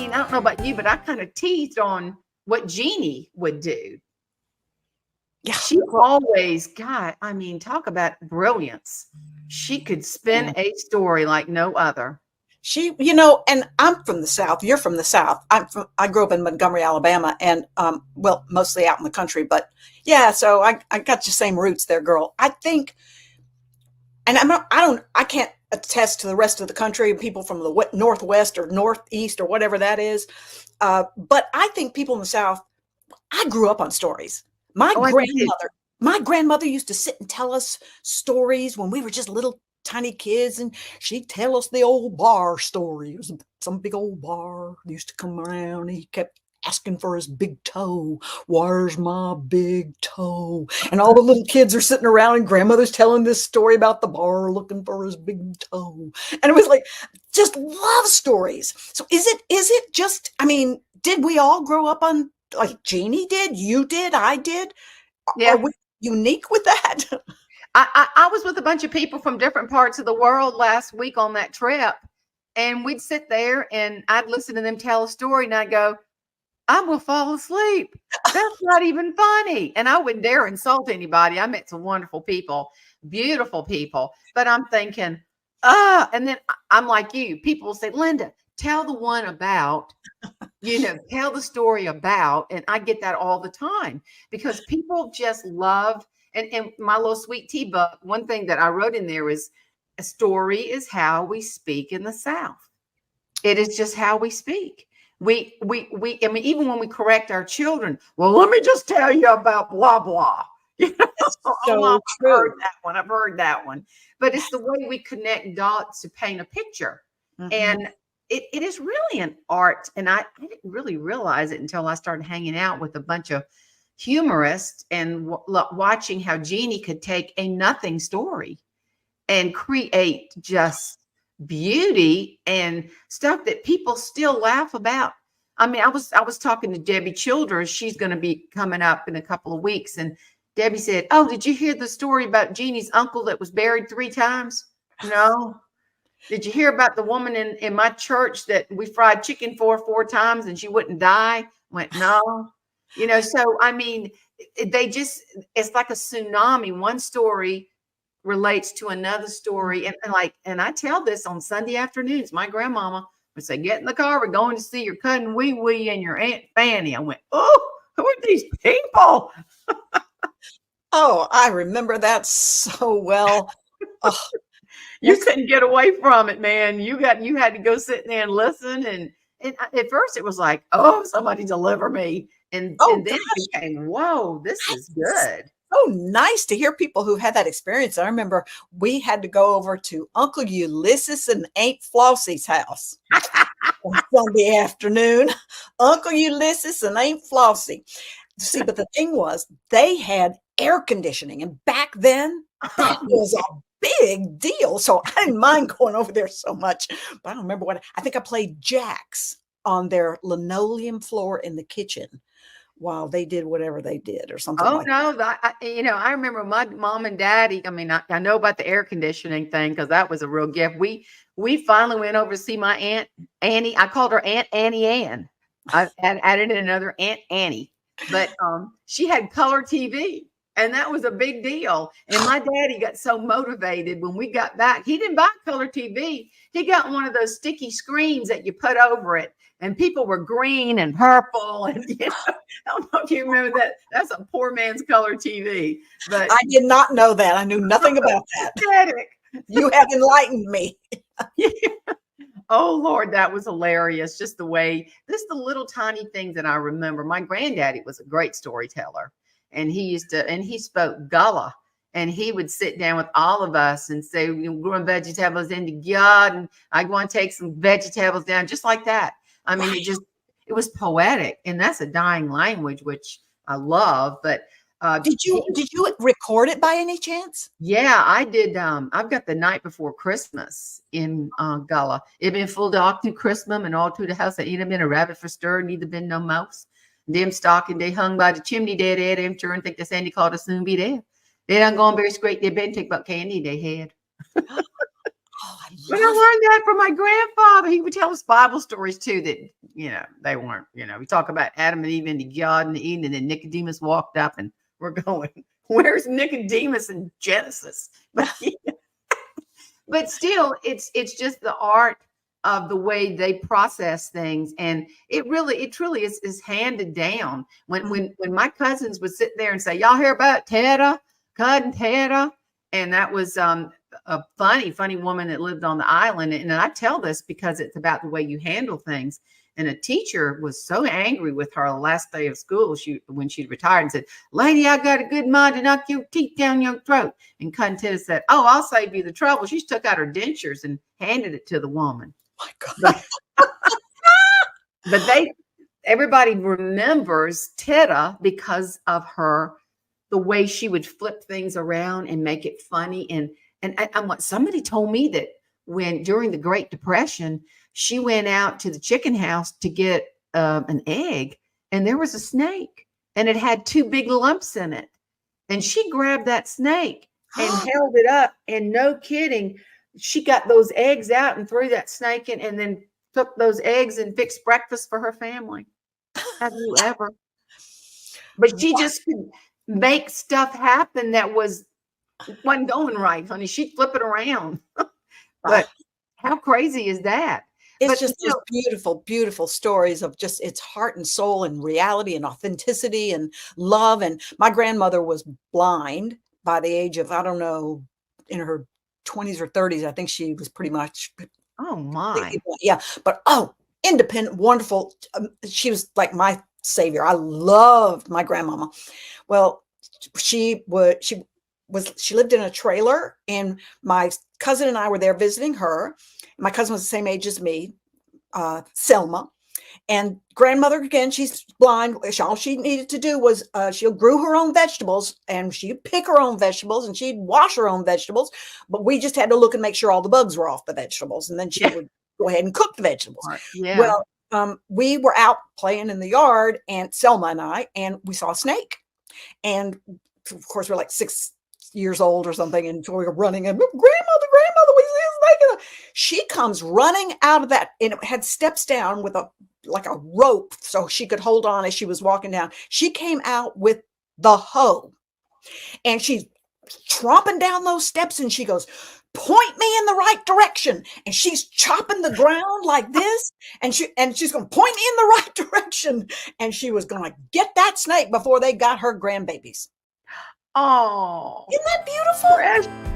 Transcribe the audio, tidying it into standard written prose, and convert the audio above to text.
mean, I don't know about you, but I kind of teased on what Jeannie would do. Yeah. She always, God, I mean, talk about brilliance. She could spin a story like no other. She, you know, and I'm from the South. You're from the South. I grew up in Montgomery, Alabama, and well, mostly out in the country. But yeah, so I got your same roots there, girl. I think, and I can't attest to the rest of the country, people from the Northwest or Northeast or whatever that is. But I think people in the South, I grew up on stories. My grandmother used to sit and tell us stories when we were just little tiny kids, and she'd tell us the old bar story. It was some big old bar used to come around, and he kept asking for his big toe. Where's my big toe? And all the little kids are sitting around, and grandmother's telling this story about the bar looking for his big toe. And it was like, just love stories. So is it just, I mean, did we all grow up on, like Jeannie did, you did, I did? Yeah. Are we unique with that? I was with a bunch of people from different parts of the world last week on that trip, and we'd sit there and I'd listen to them tell a story and I'd go, I will fall asleep. That's not even funny. And I wouldn't dare insult anybody. I met some wonderful people, beautiful people, but I'm thinking, and then I'm like you, people will say, Linda, tell the one about, tell the story about, and I get that all the time because people just love. And my little sweet tea book, one thing that I wrote in there is a story is how we speak in the South. It is just how we speak. I mean, even when we correct our children, well, let me just tell you about blah, blah. So true. I've heard that one. But it's the way we connect dots to paint a picture. Mm-hmm. And it is really an art. And I didn't really realize it until I started hanging out with a bunch of humorist and watching how Jeannie could take a nothing story and create just beauty and stuff that people still laugh about. I mean, I was talking to Debbie Childers. She's going to be coming up in a couple of weeks. And Debbie said, oh, did you hear the story about Jeannie's uncle that was buried 3 times? No. Did you hear about the woman in my church that we fried chicken for 4 times and she wouldn't die? I went, no. So, I mean, it's like a tsunami. One story relates to another story. And I tell this on Sunday afternoons. My grandmama would say, get in the car. We're going to see your cousin Wee Wee and your Aunt Fanny. I went, oh, who are these people? Oh, I remember that so well. Oh, you couldn't get away from it, man. You had to go sit there and listen. And at first it was like, oh, somebody deliver me. And then it became, whoa, this is good. So nice to hear people who had that experience. I remember we had to go over to Uncle Ulysses and Aunt Flossie's house on Sunday afternoon. Uncle Ulysses and Aunt Flossie. See, but the thing was, they had air conditioning. And back then, that was a big deal. So I didn't mind going over there so much. But I don't remember I think I played jacks on their linoleum floor in the kitchen while they did whatever they did or something like that. I remember my mom and daddy. I mean, I know about the air conditioning thing because that was a real gift. We finally went over to see my Aunt Annie. I called her Aunt Annie Ann. I added in another Aunt Annie, but she had color TV. And that was a big deal. And my daddy got so motivated when we got back. He didn't buy color TV. He got one of those sticky screens that you put over it. And people were green and purple. And I don't know if you remember that. That's a poor man's color TV. But I did not know that. I knew nothing about that. You have enlightened me. Yeah. Oh, Lord, that was hilarious. Just the little tiny things that I remember. My granddaddy was a great storyteller. And he spoke Gullah, and he would sit down with all of us and say, we're growing vegetables in the garden. I want to take some vegetables down, just like that. I mean, it was poetic, and that's a dying language, which I love. But did you record it by any chance? Yeah, I did. I've got the night before Christmas in Gullah. It been full dark to Christmas, and all to the house. I ain't been a rabbit for stir, neither been no mouse. Them stocking, they hung by the chimney dead at him, sure, and think the Sandy Claus will soon be there. They done gone very straight. They been take about candy they had. But I learned that from my grandfather. He would tell us Bible stories too that they weren't, we talk about Adam and Eve in the garden of Eden, and then Nicodemus walked up, and we're going, where's Nicodemus in Genesis? But but still, it's just the art of the way they process things, and it truly is handed down. When my cousins would sit there and say, "Y'all hear about Teta, cousin Teta?" And that was a funny woman that lived on the island. And I tell this because it's about the way you handle things. And a teacher was so angry with her the last day of school, when she retired, and said, "Lady, I got a good mind to knock your teeth down your throat." And cousin Teta said, "Oh, I'll save you the trouble." She took out her dentures and handed it to the woman. My God. But everybody remembers Teta because of the way she would flip things around and make it funny. And somebody told me that during the Great Depression, she went out to the chicken house to get an egg, and there was a snake, and it had 2 big lumps in it. And she grabbed that snake and held it up, and no kidding, she got those eggs out and threw that snake in, and then took those eggs and fixed breakfast for her family. Have you ever? But she just could make stuff happen that wasn't going right, honey. She'd flip it around. But how crazy is that? It's just those beautiful, beautiful stories of just its heart and soul and reality and authenticity and love. And my grandmother was blind by the age of, I don't know, in her 20s or 30s. I think she was pretty much. Oh my. Yeah. But independent, wonderful. She was like my savior. I loved my grandmama. Well, she lived in a trailer, and my cousin and I were there visiting her. My cousin was the same age as me, Selma. And grandmother, again, she's blind. All she needed to do was she grew her own vegetables, and she'd pick her own vegetables, and she'd wash her own vegetables. But we just had to look and make sure all the bugs were off the vegetables. And then she would go ahead and cook the vegetables. Yeah. Well, we were out playing in the yard, and Selma and I, and we saw a snake. And of course, we're like 6 years old or something, and so we were running, and grandmother, we see a snake. She comes running out of that, and it had steps down with a rope so she could hold on as she was walking down. She came out with the hoe, and she's tromping down those steps, and she goes, "Point me in the right direction." And she's chopping the ground like this, and she's going to point me in the right direction. And she was going to get that snake before they got her grandbabies. Oh, isn't that beautiful?